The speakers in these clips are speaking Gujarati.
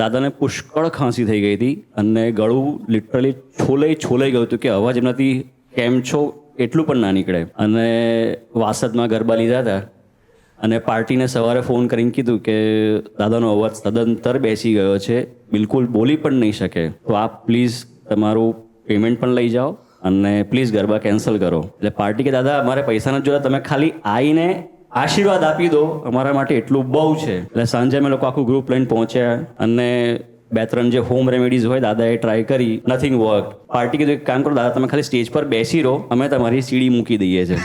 દાદાને પુષ્કળ ખાંસી થઈ ગઈ હતી અને ગળું લિટરલી છોલાઈ ગયું હતું કે અવાજ એમનાથી કેમ છો એટલું પણ ના નીકળે. અને વાસદમાં ગરબા લીધા હતા અને પાર્ટીને સવારે ફોન કરીને કીધું કે દાદાનો અવાજ સદંતર બેસી ગયો છે, બિલકુલ બોલી પણ નહીં શકે, તો આપ પ્લીઝ તમારું પેમેન્ટ પણ લઈ જાઓ અને પ્લીઝ ગરબા કેન્સલ કરો. એટલે પાર્ટી કે દાદા અમારે પૈસા નથી જોતા, તમે ખાલી આવીને આશીર્વાદ આપી દો, અમારા માટે એટલું બહુ છે. એટલે સાંજે અમે લોકો આખું ગ્રુપ લઈને પહોંચ્યા અને 2-3 જે હોમ રેમેડીઝ હોય દાદાએ ટ્રાય કરી, નથિંગ વર્ક. પાર્ટી કીધું એક કામ કરો દાદા, તમે ખાલી સ્ટેજ પર બેસી રહો, અમે તમારી સીડી મૂકી દઈએ છીએ.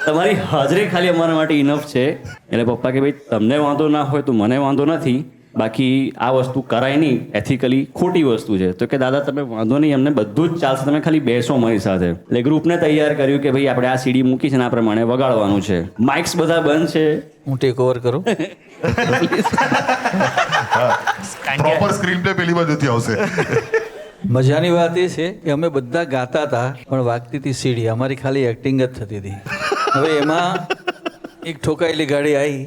તમારી હાજરી ખાલી અમારા માટે ઇનફ છે. એટલે પપ્પા કે ભાઈ તમને વાંધો ના હોય તો મને વાંધો નથી, બાકી આ વસ્તુ કરાય નહીં, એથિકલી ખોટી વસ્તુ છે. તો કે દાદા તમે વાંધો નહીં, અમને બધું જ ચાલશે, તમે ખાલી બેસો મારી સાથે. એટલે ગ્રુપને તૈયાર કર્યું કે ભાઈ આપણે આ સીડી મૂકી છે ને આ પ્રમાણે વગાડવાનું છે. માઇક્સ બધા બંધ છે. હું ટેક ઓવર કરું. પ્રોપર સ્ક્રીન પ્લે પેલી બાજુથી આવશે. મજાની વાત એ છે કે અમે બધા ગાતા હતા પણ વાગતી હતી સીડી, અમારી ખાલી એક્ટિંગ જ થતી હતી. હવે એમાં એક ઠોકાયેલી ગાડી આવી.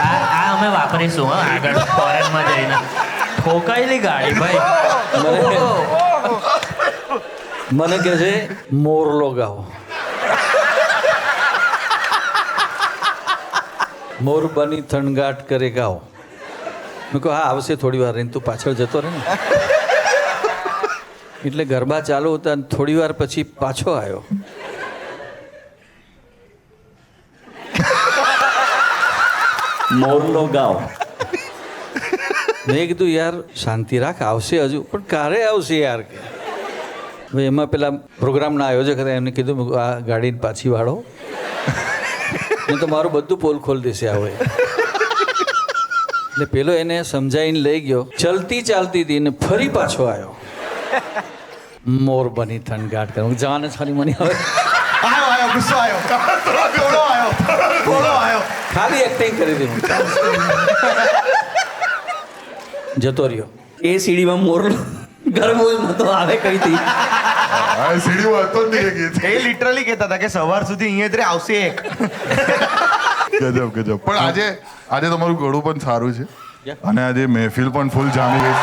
આ અમે વાપરીશું આગળ ફોરેનમાં જઈને. ઠોકાયેલી ગાડી ભાઈ. મને કહે છે મોરલો ગાઓ. મોર બની થણગાટ કરે ગાઓ. મેં કહું હા આવશે થોડી વાર રહીને, તું પાછળ જતો રહે ને. એટલે ગરબા ચાલુ હતા અને થોડી વાર પછી પાછો આવ્યો. મોરલો ગાઓ. મેં કીધું યાર શાંતિ રાખ, આવશે હજુ, પણ ક્યારે આવશે યાર કે. હવે એમાં પેલા પ્રોગ્રામના આયોજક હતા, એમને કીધું મેં કીધું, આ ગાડીને પાછી વાળો નહીં તો મારું બધું પોલ ખોલી દેશે આવે. એટલે પેલો એને સમજાવીને લઈ ગયો. ચલતી ચાલતી હતી ને ફરી પાછો આવ્યો. મોર બની થનગાટ કરું જાન જ ખાલી મને હવે આયો ગુસ્સો આયો, થોડો આયો. ખાલી એક્ટિંગ કરી દીધું, જતો રહ્યો. એ સીડીમાં મોરલો ગરબો જ નતો આવે કઈ થી. આ સીડીમાં હતો જ નહીં ગીત. એ લિટરલી કહેતા હતા કે સવાર સુધી અહીંયા જ આવશે એક. ગજબ. પણ આજે તમારું ગળું પણ સારું છે અને આજે મહેફિલ પણ ફૂલ જામી ગઈ.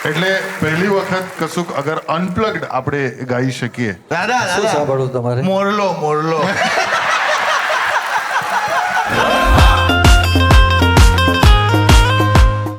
એટલે પહેલી વખત કશુંક અગર અનપ્લગ્ડ આપણે ગાઈ શકીએ. દાદા શું સાંભળવું તમારે? મોરલો